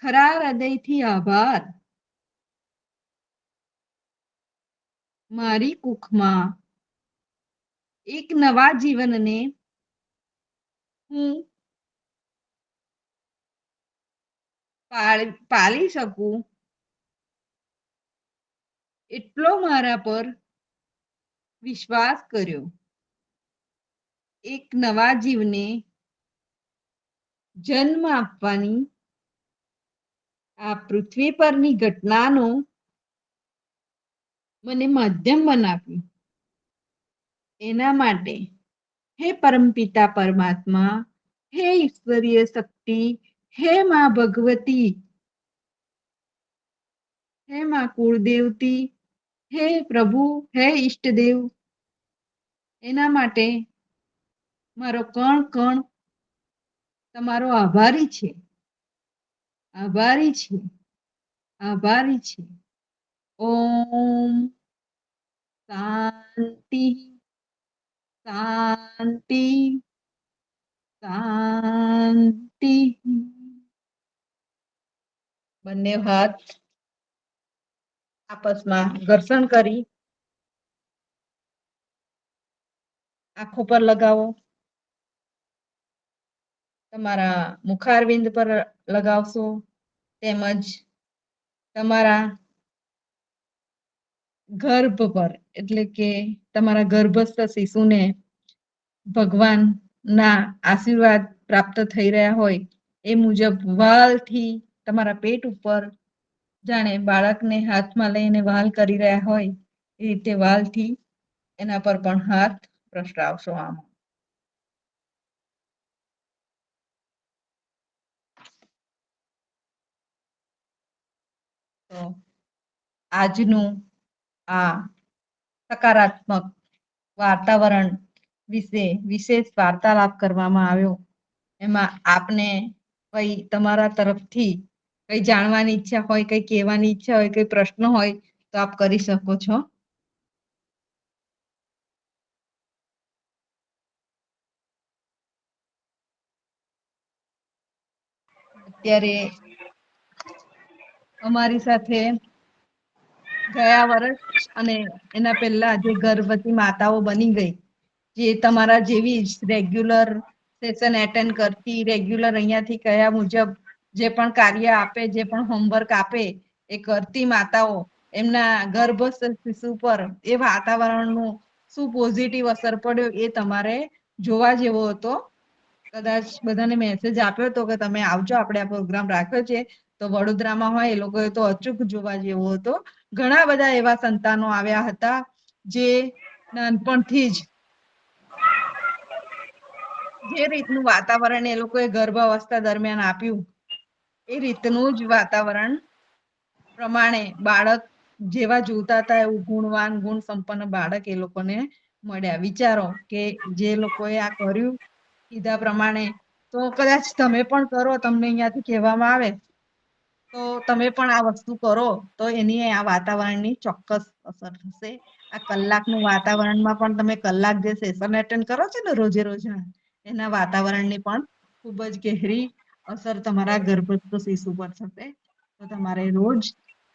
ખરા હૃદયથી આભાર. મારી કુખમાં એક નવા જીવનને હું પાલી શકું એટલો મારા પર વિશ્વાસ કર્યો. એક નવા જીવને જન્મ આપવાની આ પૃથ્વી પરની ઘટનાનો મને માધ્યમ બનાવ્યું. એના માટે હે પરમપિતા પરમાત્મા, હે ઈશ્વરીય શક્તિ, હે માં ભગવતી, હે માં કુળદેવતી, હે પ્રભુ, હે ઈષ્ટદેવ, એના માટે મારો કણ કણ તમારો આભારી છે, આભારી છે, આભારી છે. ઓમ શાંતિ શાંતિ શાંતિ. બંને હાથ આપસમાં ઘર્ષણ કરી આંખો પર લગાવો. તમારા મુખારવિંદ પર લગાવશો તેમજ તમારા ગર્ભ પર એટલે કે તમારા ગર્ભસ્થ શિશુને ભગવાનના આશીર્વાદ પ્રાપ્ત થઈ રહ્યા હોય એ મુજબ વાલથી તમારા પેટ ઉપર જાણે બાળકને હાથમાં લઈને વાલ કરી રહ્યા હોય એ રીતે વાલથી એના પર પણ હાથ પ્રસરાવશો. આમ તો આજનું આ સકારાત્મક વાતાવરણ વિશે વિશેષ વાર્તાલાપ કરવામાં આવ્યો. એમાં આપને કઈ તમારા તરફથી કઈ જાણવાની ઈચ્છા હોય, કઈ કહેવાની ઈચ્છા હોય, કઈ પ્રશ્ન હોય તો આપ કરી શકો છો. અત્યારે અમારી સાથે ગયા વર્ષ અને એના પહેલા જે ગર્ભવતી માતાઓ બની ગઈ, જે તમારા જેવી જ રેગ્યુલર સેશન એટેન્ડ કરતી, રેગ્યુલર અહીંયાથી કયા મુજબ જે પણ કાર્ય આપે, જે પણ હોમવર્ક આપે એ કરતી માતાઓ, એમના ગર્ભસ્થ શિશુ પર એ વાતાવરણનું શું પોઝિટિવ અસર પડ્યો એ તમારે જોવા જેવો હતો. કદાચ બધાને મેસેજ આપ્યો હતો કે તમે આવજો, આપણે આ પ્રોગ્રામ રાખ્યો છે. તો વડોદરામાં હોય એ લોકોએ તો અચૂક જોવા જેવો હતો. ઘણા બધા એવા સંતાનો આવ્યા હતા જે નાનપણથી જ જે રીતનું વાતાવરણ એ લોકોએ ગર્ભાવસ્થા દરમિયાન આપ્યું એ રીતનું જ વાતાવરણ પ્રમાણે બાળક જેવા જોતા હતા એવું ગુણવાન ગુણ સંપન્ન બાળક એ લોકોને મળ્યા. વિચારો કે જે લોકોએ આ કર્યું કીધા પ્રમાણે, તો કદાચ તમે પણ કરો, તમને અહીંયાથી કહેવામાં આવે તો તમે પણ આ વસ્તુ કરો તો એની આ વાતાવરણની ચોક્કસ અસર થશે. આ કલાકનું વાતાવરણમાં પણ તમે કલાક જે સેશન એટેન્ડ કરો છો ને રોજે રોજ, એના વાતાવરણની પણ ખૂબ જ ગહેરી અસર તમારા ગર્ભસ્થ શિશુ પર થશે. તો તમારે રોજ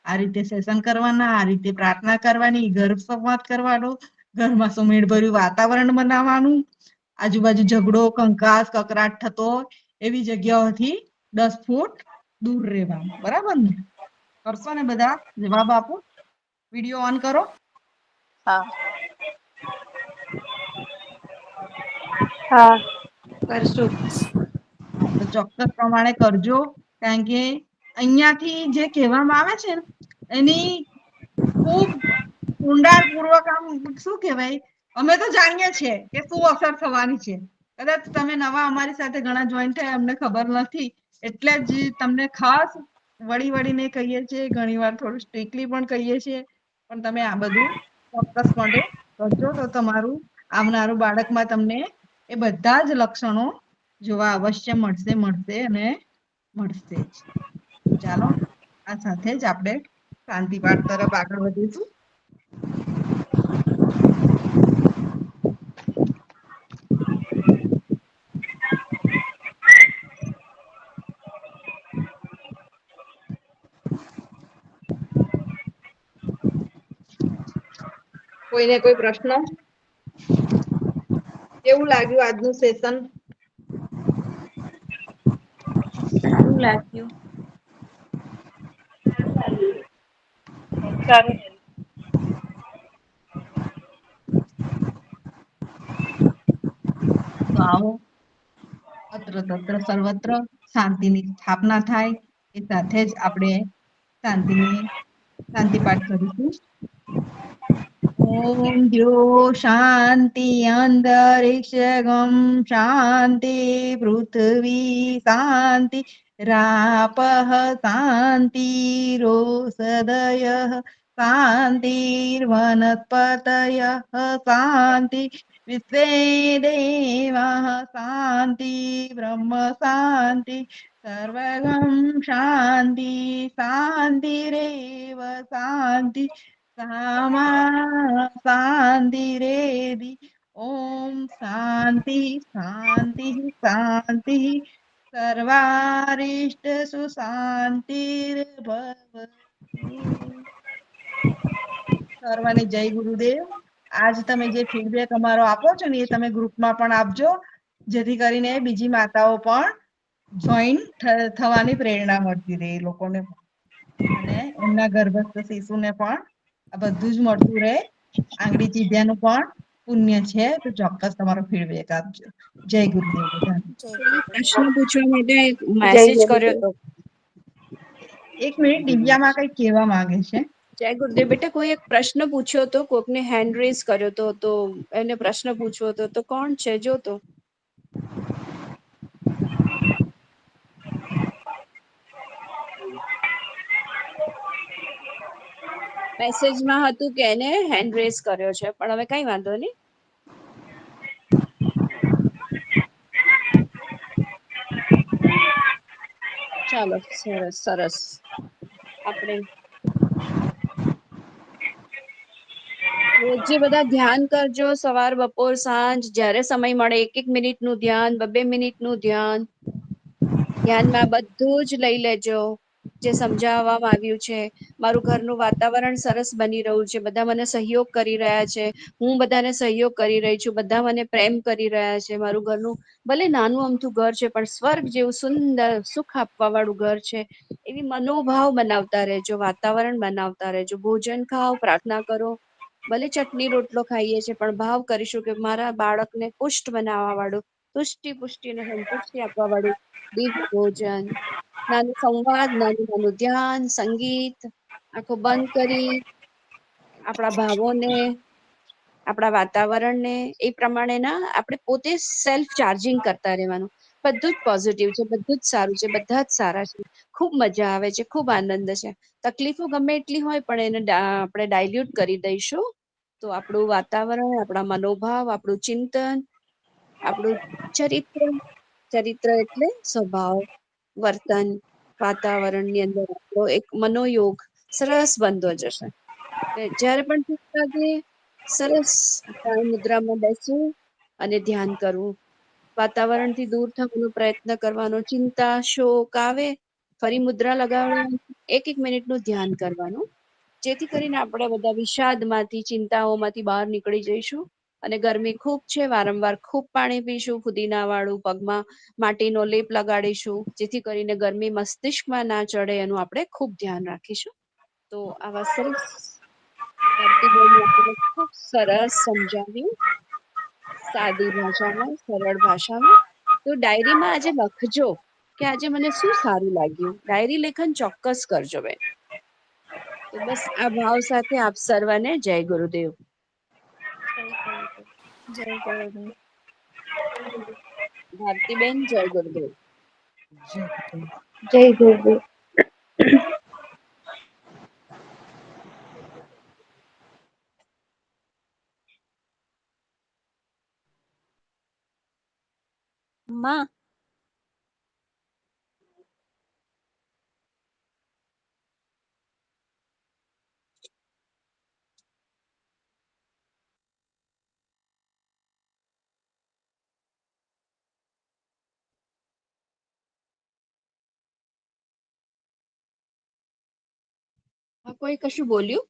આ રીતે સેશન કરવાના, આ રીતે પ્રાર્થના કરવાની, ગર્ભ સંવાદ કરવાનો, ઘરમાં સુમેળભર્યું વાતાવરણ બનાવવાનું, આજુબાજુ ઝઘડો, કંકાસ, કકરાટ થતો એવી જગ્યાઓથી 10 ફૂટ દૂર રહેવાનું. બરાબર ને? કરશો ને બધા? જવાબ આપો. વિડીયો ઓન કરો. હા હા કરશું. હા, તો ચોક્કસ પ્રમાણે કરજો. કારણ કે અહીંયાથી જે કહેવામાં આવે છે ને એની ખૂબ ઊંડાણપૂર્વક આમ શું કહેવાય, અમે તો જાણીએ છીએ કે શું અસર થવાની છે. કદાચ તમે નવા અમારી સાથે ઘણા જોઈન થયા, અમને ખબર નથી એટલે જ તમને ખાસ વળી વળીને કહીએ છીએ, ઘણી વાર થોડું સ્ટ્રિક્ટલી પણ કહીએ છીએ. પણ તમે આ બધું ચોક્કસપણે કરજો તો તમારું આવનારું બાળકમાં તમને એ બધા જ લક્ષણો જોવા અવશ્ય મળશે અને મળશે જ. ચાલો, આ સાથે જ આપણે શાંતિ પાઠ તરફ આગળ વધીશું. કોઈને કોઈ પ્રશ્ન? કેવું લાગ્યું આજનું સેશન? સારું લાગ્યું. સારું. તો આવો અત્ર તત્ર સર્વત્ર શાંતિની સ્થાપના થાય એ સાથે જ આપણે શાંતિ પાઠ કરીશું. ઓમ દ્યો શાંતિ અંતરિક્ષગમ શાંતિ પૃથ્વી શાંતિ રાપઃ શાંતિ રોષદય શાંતિર્વનસ્પતય શાંતિ વિશ્વે દેવાः શાંતિ બ્રહ્મ શાંતિ સર્વગમ શાંતિ શાંતિરેવ શાંતિ સામા શાંતિરેધિ ઓમ શાંતિ શાંતિ શાંતિ સર્વારિષ્ટસુ શાંતિર્ભવતુ. સર્વને જય ગુરુદેવ. આજ તમે જે ફીડબેક અમારો આપો છો ને એ તમે ગ્રુપમાં પણ આપજો, જેથી કરીને બીજી માતાઓ પણ જોઈન થવાની પ્રેરણા મળતી રહે એ લોકોને પણ. અને એમના ગર્ભસ્થ શિશુને પણ આ બધું જ મળતું રહે. આંગળી ચીધ્યાનું પણ પુણ્ય છે, તો ચોક્કસ તમારો ફીડબેક આપજો. જય ગુરુદેવ બધાને. પ્રશ્ન પૂછવા માટે જય મેસેજ કર્યો ગુરુદેવ. હતો. એક મિનિટ, દિવ્યામાં કઈ કહેવા માંગે છે. જય ગુરુદેવ. બેટા કોઈ એક પ્રશ્ન પૂછ્યો હતો, કોકને હેન્ડ રેઝ કર્યો હતો, તો એને પ્રશ્ન પૂછ્યો હતો, તો કોણ છે જો તો. મેસેજમાં હતું કે એને હેન્ડ રેઝ કર્યો છે, પણ હવે કઈ વાંધો નહીં. ચાલો, સરસ સરસ. આપણે રોજે બધા ધ્યાન કરજો, સવાર બપોર સાંજ જ્યારે સમય મળે 1-1 મિનિટનું ધ્યાન, 2-2 મિનિટનું ધ્યાન. ધ્યાનમાં બધું જ લઈ લેજો જે સમજાવવામાં આવ્યું છે. મારું ઘરનું વાતાવરણ સરસ બની રહ્યું છે, બધા મને સહયોગ કરી રહ્યા છે, હું બધાને સહયોગ કરી રહી છું, બધા મને પ્રેમ કરી રહ્યા છે. મારું ઘરનું ભલે નાનું અમથું ઘર છે, પણ સ્વર્ગ જેવું સુંદર સુખ આપવા વાળું ઘર છે. એવી મનોભાવ બનાવતા રહેજો, વાતાવરણ બનાવતા રહેજો. ભોજન ખાઓ, પ્રાર્થના કરો. ભલે ચટણી રોટલો ખાઈએ છીએ, પણ ભાવ કરીશું કે મારા બાળકને પુષ્ટ બનાવવા વાળું, તુષ્ટિ પુષ્ટિ અને સંતુષ્ટિ આપવા વાળું દિવ્ય ભોજન, નાનું સંવાદ, નાનું નાનું ધ્યાન, સંગીત, આંખો બંધ કરી આપણા ભાવોને, આપણા વાતાવરણને એ પ્રમાણેના આપણે પોતે સેલ્ફ ચાર્જિંગ કરતા રહેવાનું. બધું જ પોઝિટિવ છે, બધું જ સારું છે, બધા જ સારા છે. ખૂબ મજા આવે છે, ખૂબ આનંદ છે. તકલીફો ગમે એટલી હોય, પણ એને આપણે ડાયલ્યુટ કરી દઈશું તો આપણું વાતાવરણ, આપણા મનોભાવ, આપણું ચિંતન, આપણું ચરિત્ર, ચરિત્ર એટલે સ્વભાવ, વર્તન, વાતાવરણની અંદર આપણો એક મનોયોગ સરસ બનતો જશે. જ્યારે પણ ઠીક લાગે સરસ ધ્યાન મુદ્રામાં બેસવું અને ધ્યાન કરવું. વાતાવરણથી દૂર થવાનો પ્રયત્ન કરવાનો. ચિંતા શોક આવે, ફરી મુદ્રા લગાવવાની, 1-1 મિનિટનું ધ્યાન કરવાનું, જેથી કરીને આપણે બધા વિષાદમાંથી, ચિંતાઓમાંથી બહાર નીકળી જઈશું. અને ગરમી ખૂબ છે, વારંવાર ખૂબ પાણી પીશું, ફુદીના વાળું, પગમાં માટીનો લેપ લગાડીશું, જેથી કરીને ગરમી મસ્તિષ્કમાં ના ચડે એનું આપણે ખૂબ ધ્યાન રાખીશું. તો આવા સરસ ભારતીબેને આપણને ખૂબ સરસ સમજાવ્યું, સાદી ભાષામાં, સરળ ભાષામાં. તો ડાયરીમાં આજે લખજો કે આજે મને શું સારું લાગ્યું. ડાયરી લેખન ચોક્કસ કરજો બેન. તો બસ આ ભાવ સાથે આપ સર્વને જય ગુરુદેવ. જય ગુરુદેવ. ભારતીબેન જય ગુરુદેવ. જય ગુરુદેવ. જય ગુરુદેવ. માં કોઈ કશું બોલ્યું?